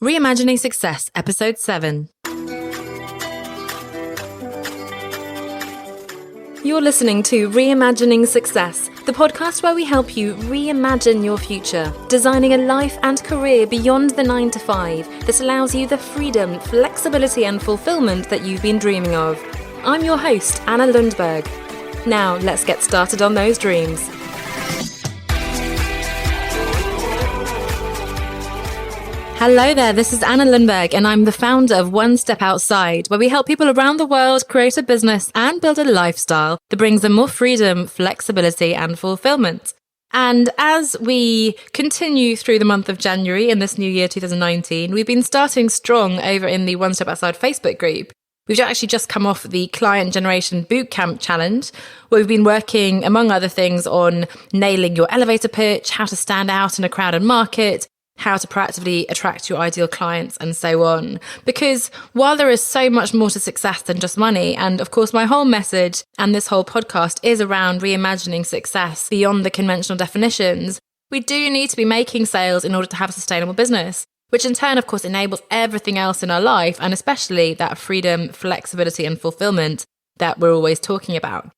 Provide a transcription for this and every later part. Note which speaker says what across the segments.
Speaker 1: Reimagining Success, Episode 7. You're listening to Reimagining Success, the podcast where we help you reimagine your future, designing a life and career beyond the 9 to 5 that allows you the freedom, flexibility and fulfillment that you've been dreaming of. I'm your host, Anna Lundberg. Now, let's get started on those dreams. Hello there, this is Anna Lundberg and I'm the founder of One Step Outside, where we help people around the world create a business and build a lifestyle that brings them more freedom, flexibility and fulfillment. And as we continue through the month of January in this new year 2019, we've been starting strong over in the One Step Outside Facebook group. We've actually just come off the Client Generation Bootcamp Challenge, where we've been working, among other things, on nailing your elevator pitch, how to stand out in a crowded market, how to proactively attract your ideal clients, and so on. Because while there is so much more to success than just money, and of course my whole message and this whole podcast is around reimagining success beyond the conventional definitions, we do need to be making sales in order to have a sustainable business, which in turn, of course, enables everything else in our life, and especially that freedom, flexibility and fulfillment that we're always talking about.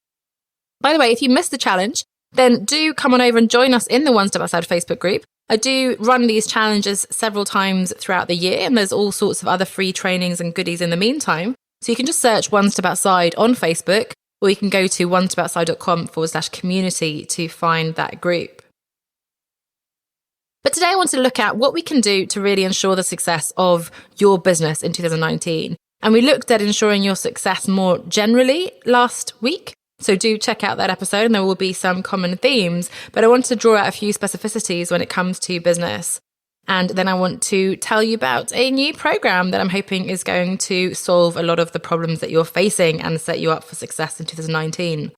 Speaker 1: By the way, if you missed the challenge, then do come on over and join us in the One Step Outside Facebook group. I do run these challenges several times throughout the year, and there's all sorts of other free trainings and goodies in the meantime. So you can just search One Step Outside on Facebook, or you can go to onestepoutside.com/community to find that group. But today I want to look at what we can do to really ensure the success of your business in 2019. And we looked at ensuring your success more generally last week. So do check out that episode and there will be some common themes, but I want to draw out a few specificities when it comes to business. And then I want to tell you about a new program that I'm hoping is going to solve a lot of the problems that you're facing and set you up for success in 2019.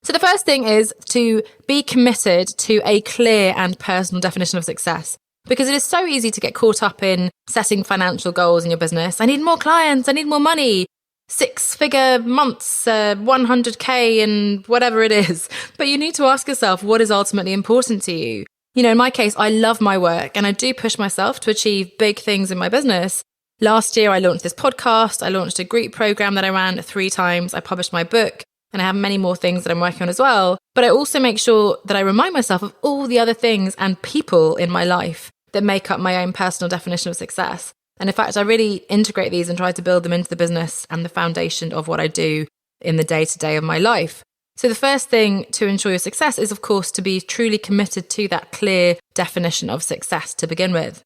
Speaker 1: So the first thing is to be committed to a clear and personal definition of success, because it is so easy to get caught up in setting financial goals in your business. I need more clients, I need more money. 6-figure months, 100K and whatever it is. But you need to ask yourself what is ultimately important to you. You know, in my case, I love my work and I do push myself to achieve big things in my business. Last year, I launched this podcast. I launched a group program that I ran 3 times. I published my book and I have many more things that I'm working on as well. But I also make sure that I remind myself of all the other things and people in my life that make up my own personal definition of success. And in fact, I really integrate these and try to build them into the business and the foundation of what I do in the day-to-day of my life. So the first thing to ensure your success is, of course, to be truly committed to that clear definition of success to begin with.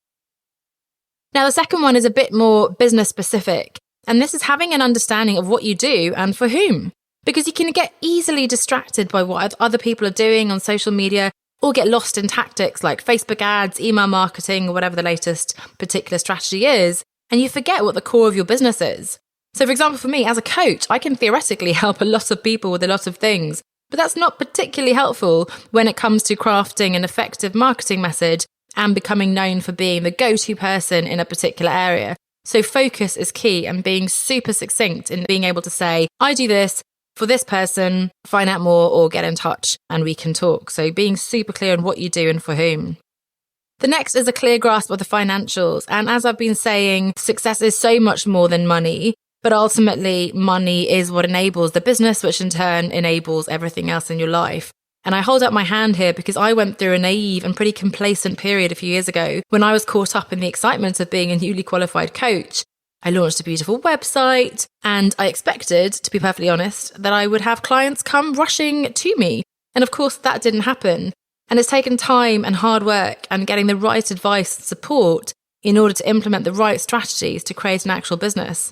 Speaker 1: Now, the second one is a bit more business specific, and this is having an understanding of what you do and for whom. Because you can get easily distracted by what other people are doing on social media, or get lost in tactics like Facebook ads, email marketing, or whatever the latest particular strategy is, and you forget what the core of your business is. So for example, for me, as a coach, I can theoretically help a lot of people with a lot of things, but that's not particularly helpful when it comes to crafting an effective marketing message and becoming known for being the go-to person in a particular area. So focus is key, and being super succinct in being able to say, I do this for this person, find out more or get in touch and we can talk. So being super clear on what you do and for whom. The next is a clear grasp of the financials. And as I've been saying, success is so much more than money, but ultimately money is what enables the business, which in turn enables everything else in your life. And I hold up my hand here because I went through a naive and pretty complacent period a few years ago when I was caught up in the excitement of being a newly qualified coach. I launched a beautiful website and I expected, to be perfectly honest, that I would have clients come rushing to me. And of course, that didn't happen. And it's taken time and hard work and getting the right advice and support in order to implement the right strategies to create an actual business.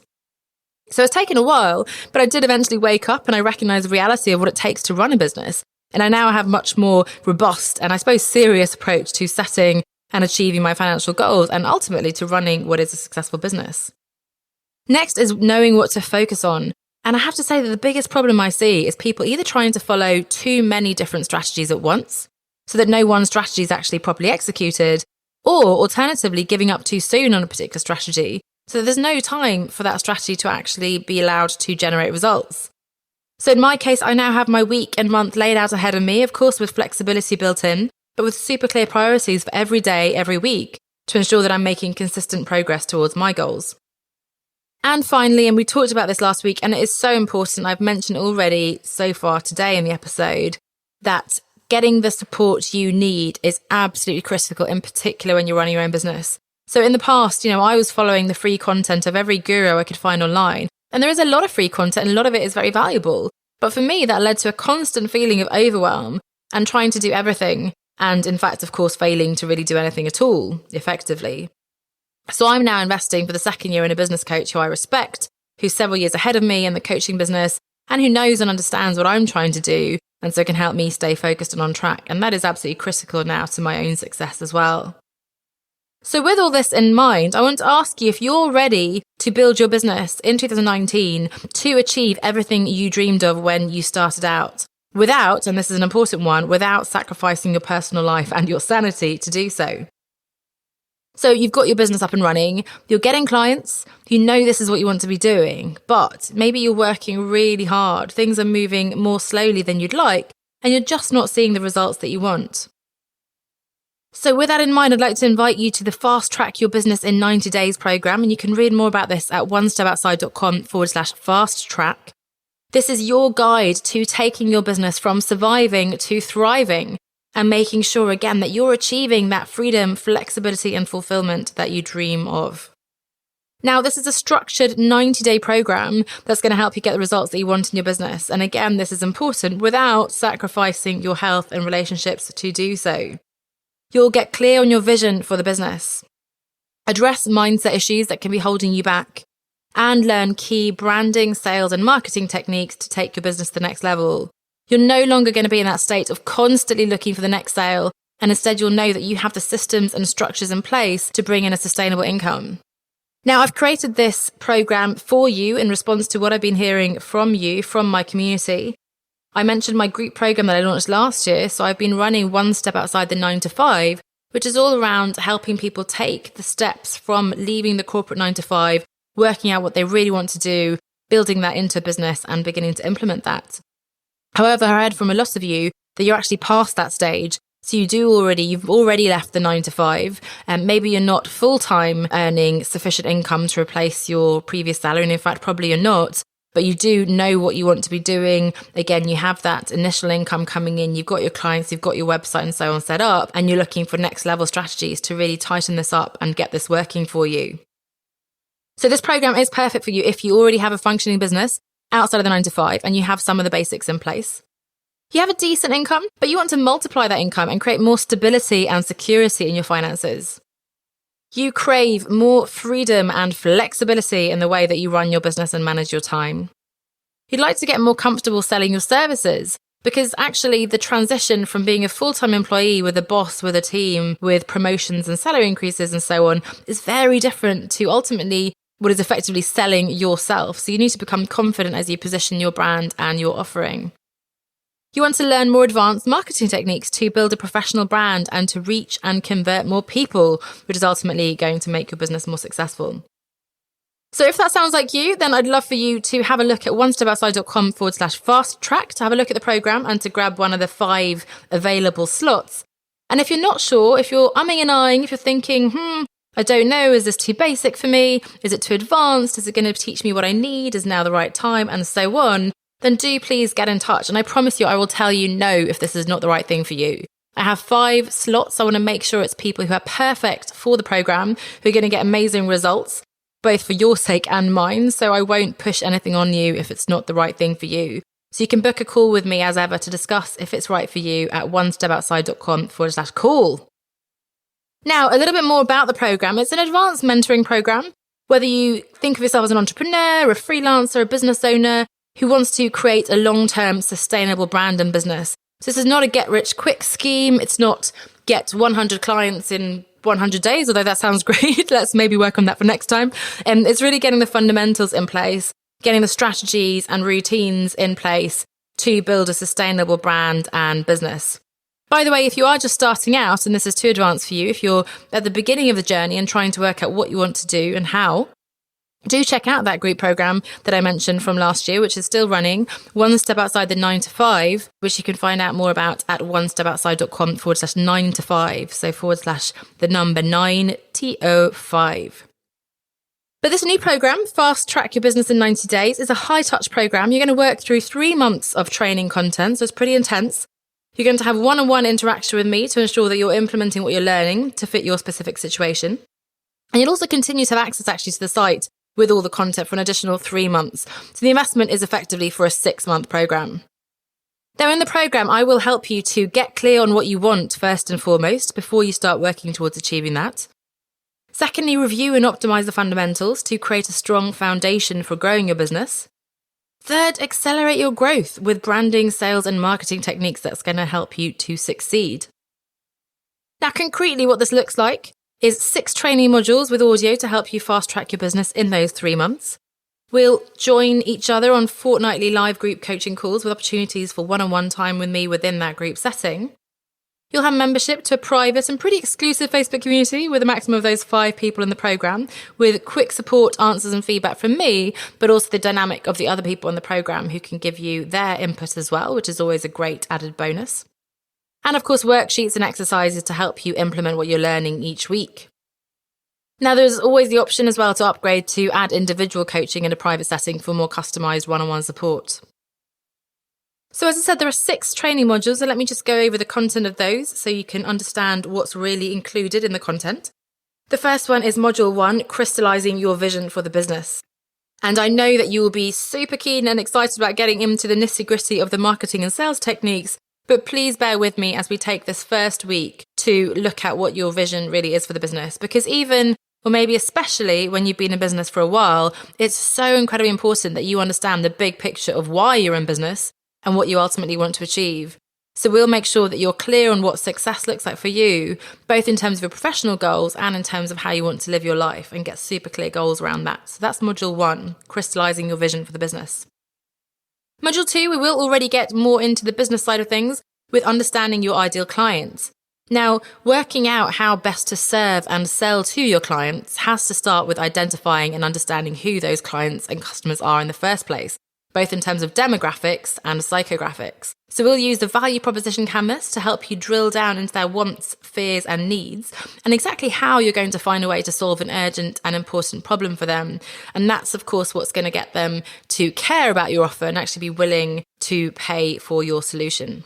Speaker 1: So it's taken a while, but I did eventually wake up and I recognized the reality of what it takes to run a business. And I now have much more robust and I suppose serious approach to setting and achieving my financial goals and ultimately to running what is a successful business. Next is knowing what to focus on. And I have to say that the biggest problem I see is people either trying to follow too many different strategies at once, so that no one strategy is actually properly executed, or alternatively giving up too soon on a particular strategy, so that there's no time for that strategy to actually be allowed to generate results. So in my case, I now have my week and month laid out ahead of me, of course with flexibility built in, but with super clear priorities for every day, every week, to ensure that I'm making consistent progress towards my goals. And finally, and we talked about this last week, and it is so important, I've mentioned already so far today in the episode, that getting the support you need is absolutely critical, in particular when you're running your own business. So in the past, I was following the free content of every guru I could find online. And there is a lot of free content, and a lot of it is very valuable. But for me, that led to a constant feeling of overwhelm and trying to do everything. And in fact, of course, failing to really do anything at all effectively. So I'm now investing for the second year in a business coach who I respect, who's several years ahead of me in the coaching business, and who knows and understands what I'm trying to do, and so can help me stay focused and on track. And that is absolutely critical now to my own success as well. So with all this in mind, I want to ask you if you're ready to build your business in 2019 to achieve everything you dreamed of when you started out, without, and this is an important one, without sacrificing your personal life and your sanity to do so. So you've got your business up and running, you're getting clients, you know this is what you want to be doing, but maybe you're working really hard, things are moving more slowly than you'd like, and you're just not seeing the results that you want. So with that in mind, I'd like to invite you to the Fast Track Your Business in 90 Days program, and you can read more about this at onestepoutside.com/fast track. This is your guide to taking your business from surviving to thriving, and making sure, again, that you're achieving that freedom, flexibility, and fulfillment that you dream of. Now, this is a structured 90-day program that's going to help you get the results that you want in your business. And again, this is important without sacrificing your health and relationships to do so. You'll get clear on your vision for the business, address mindset issues that can be holding you back, and learn key branding, sales, and marketing techniques to take your business to the next level. You're no longer going to be in that state of constantly looking for the next sale, and instead you'll know that you have the systems and structures in place to bring in a sustainable income. Now, I've created this program for you in response to what I've been hearing from you, from my community. I mentioned my group program that I launched last year, so I've been running One Step Outside the 9 to 5, which is all around helping people take the steps from leaving the corporate 9 to 5, working out what they really want to do, building that into a business and beginning to implement that. However, I heard from a lot of you that you're actually past that stage. So you've already left the 9 to 5, and maybe you're not full-time earning sufficient income to replace your previous salary. And in fact, probably you're not, but you do know what you want to be doing. Again, you have that initial income coming in. You've got your clients, you've got your website and so on set up, and you're looking for next level strategies to really tighten this up and get this working for you. So this program is perfect for you if you already have a functioning business outside of the 9 to 5, and you have some of the basics in place. You have a decent income, but you want to multiply that income and create more stability and security in your finances. You crave more freedom and flexibility in the way that you run your business and manage your time. You'd like to get more comfortable selling your services, because actually the transition from being a full-time employee with a boss, with a team, with promotions and salary increases and so on is very different to ultimately what is effectively selling yourself. So you need to become confident as you position your brand and your offering. You want to learn more advanced marketing techniques to build a professional brand and to reach and convert more people, which is ultimately going to make your business more successful. So if that sounds like you, then I'd love for you to have a look at onestepoutside.com/fast track to have a look at the program and to grab one of the 5 available slots. And if you're not sure, if you're umming and ahhing, if you're thinking, I don't know, is this too basic for me? Is it too advanced? Is it going to teach me what I need? Is now the right time? And so on. Then do please get in touch. And I promise you, I will tell you no if this is not the right thing for you. I have 5 slots. I want to make sure it's people who are perfect for the program, who are going to get amazing results, both for your sake and mine. So I won't push anything on you if it's not the right thing for you. So you can book a call with me as ever to discuss if it's right for you at onestepoutside.com/call. Now, a little bit more about the program. It's an advanced mentoring program. Whether you think of yourself as an entrepreneur, a freelancer, a business owner who wants to create a long-term sustainable brand and business. So this is not a get-rich-quick scheme. It's not get 100 clients in 100 days, although that sounds great. Let's maybe work on that for next time. It's really getting the fundamentals in place, getting the strategies and routines in place to build a sustainable brand and business. By the way, if you are just starting out and this is too advanced for you, if you're at the beginning of the journey and trying to work out what you want to do and how, Do check out that group program that I mentioned from last year, which is still running, One Step Outside the 9 to 5, which you can find out more about at onestepoutside.com/9 to 5. So / the number 9 TO5. But this new program, Fast Track Your Business in 90 Days, is a high-touch program. You're going to work through 3 months of training content, so it's pretty intense. You're going to have one-on-one interaction with me to ensure that you're implementing what you're learning to fit your specific situation. And you'll also continue to have access actually to the site with all the content for an additional 3 months. So the investment is effectively for a 6-month program. Now, in the program, I will help you to get clear on what you want first and foremost before you start working towards achieving that. Secondly, review and optimize the fundamentals to create a strong foundation for growing your business. Third, accelerate your growth with branding, sales, and marketing techniques that's going to help you to succeed. Now, concretely, what this looks like is 6 training modules with audio to help you fast track your business in those 3 months. We'll join each other on fortnightly live group coaching calls with opportunities for one-on-one time with me within that group setting. You'll have membership to a private and pretty exclusive Facebook community with a maximum of those 5 people in the program, with quick support, answers and feedback from me, but also the dynamic of the other people in the program who can give you their input as well, which is always a great added bonus. And of course, worksheets and exercises to help you implement what you're learning each week. Now, there's always the option as well to upgrade to add individual coaching in a private setting for more customized one-on-one support. So as I said, there are 6 training modules, so let me just go over the content of those so you can understand what's really included in the content. The first one is Module 1, Crystallizing Your Vision for the Business. And I know that you will be super keen and excited about getting into the nitty-gritty of the marketing and sales techniques, but please bear with me as we take this first week to look at what your vision really is for the business. Because even, or maybe especially when you've been in business for a while, it's so incredibly important that you understand the big picture of why you're in business and what you ultimately want to achieve. So we'll make sure that you're clear on what success looks like for you, both in terms of your professional goals and in terms of how you want to live your life, and get super clear goals around that. So that's Module 1, Crystallizing Your Vision for the Business. Module 2, we will already get more into the business side of things with understanding your ideal clients. Now, working out how best to serve and sell to your clients has to start with identifying and understanding who those clients and customers are in the first place, both in terms of demographics and psychographics. So we'll use the value proposition canvas to help you drill down into their wants, fears and needs, and exactly how you're going to find a way to solve an urgent and important problem for them. And that's, of course, what's going to get them to care about your offer and actually be willing to pay for your solution.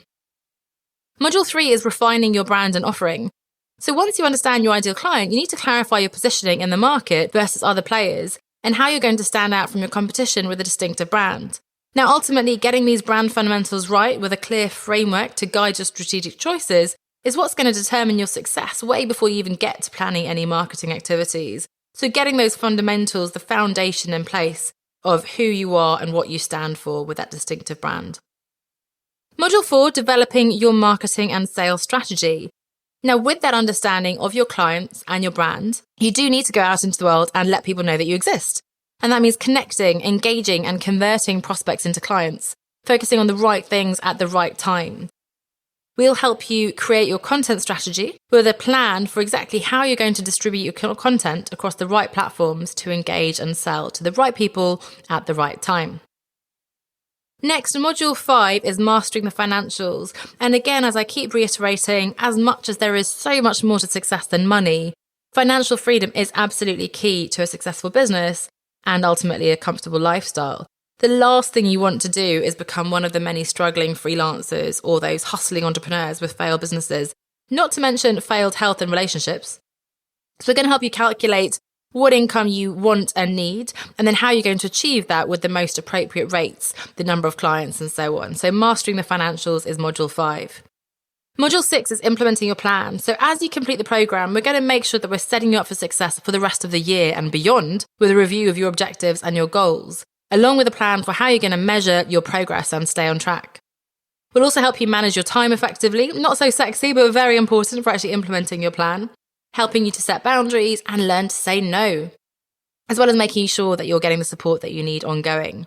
Speaker 1: Module 3 is refining your brand and offering. So once you understand your ideal client, you need to clarify your positioning in the market versus other players and how you're going to stand out from your competition with a distinctive brand. Now, ultimately, getting these brand fundamentals right with a clear framework to guide your strategic choices is what's going to determine your success way before you even get to planning any marketing activities. So getting those fundamentals, the foundation in place of who you are and what you stand for with that distinctive brand. Module 4, developing your marketing and sales strategy. Now, with that understanding of your clients and your brand, you do need to go out into the world and let people know that you exist. And that means connecting, engaging, and converting prospects into clients, focusing on the right things at the right time. We'll help you create your content strategy with a plan for exactly how you're going to distribute your content across the right platforms to engage and sell to the right people at the right time. Next, Module 5 is mastering the financials. And again, as I keep reiterating, as much as there is so much more to success than money, financial freedom is absolutely key to a successful business and ultimately a comfortable lifestyle. The last thing you want to do is become one of the many struggling freelancers or those hustling entrepreneurs with failed businesses, not to mention failed health and relationships. So we're going to help you calculate what income you want and need, and then how you're going to achieve that with the most appropriate rates, the number of clients, and so on. So mastering the financials is Module 5. Module 6 is implementing your plan. So as you complete the program, we're going to make sure that we're setting you up for success for the rest of the year and beyond with a review of your objectives and your goals, along with a plan for how you're going to measure your progress and stay on track. We'll also help you manage your time effectively, not so sexy, but very important for actually implementing your plan, helping you to set boundaries and learn to say no, as well as making sure that you're getting the support that you need ongoing.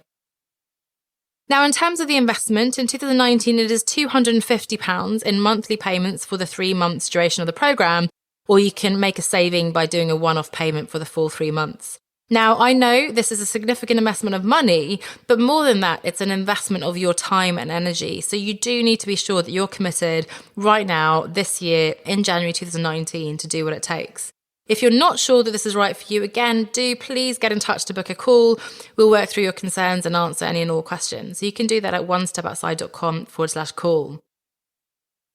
Speaker 1: Now, in terms of the investment, in 2019, it is £250 in monthly payments for the 3 months duration of the program, or you can make a saving by doing a one-off payment for the full 3 months. Now, I know this is a significant investment of money, but more than that, it's an investment of your time and energy. So you do need to be sure that you're committed right now, this year, in January 2019, to do what it takes. If you're not sure that this is right for you, again, do please get in touch to book a call. We'll work through your concerns and answer any and all questions. So you can do that at onestepoutside.com/call.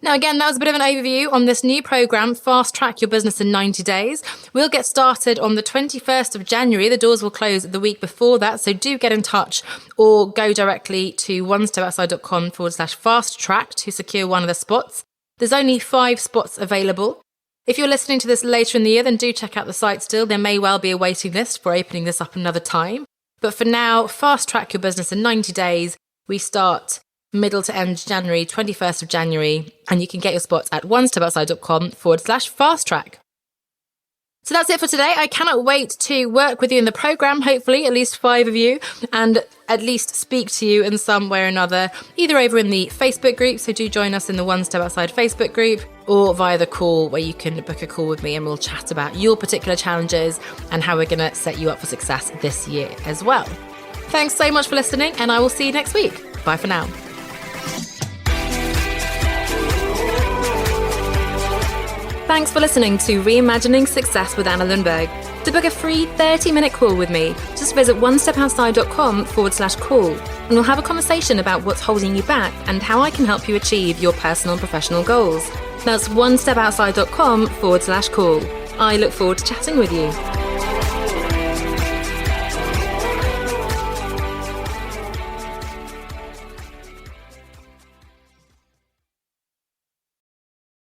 Speaker 1: Now, again, that was a bit of an overview on this new program, Fast Track Your Business in 90 Days. We'll get started on the 21st of January. The doors will close the week before that. So do get in touch or go directly to onestepoutside.com/fast track to secure one of the spots. There's only 5 spots available. If you're listening to this later in the year, then do check out the site still. There may well be a waiting list for opening this up another time. But for now, Fast Track Your Business in 90 Days. We start middle to end January, 21st of January, and you can get your spots at onestepoutside.com/fast track. So that's it for today. I cannot wait to work with you in the program, hopefully at least 5 of you, and at least speak to you in some way or another, either over in the Facebook group, so do join us in the One Step Outside Facebook group, or via the call where you can book a call with me and we'll chat about your particular challenges and how we're going to set you up for success this year as well. Thanks so much for listening, and I will see you next week. Bye for now. Thanks for listening to Reimagining Success with Anna Lundberg. To book a free 30-minute call with me, just visit onestepoutside.com/call, and we'll have a conversation about what's holding you back and how I can help you achieve your personal and professional goals. That's onestepoutside.com/call. I look forward to chatting with you.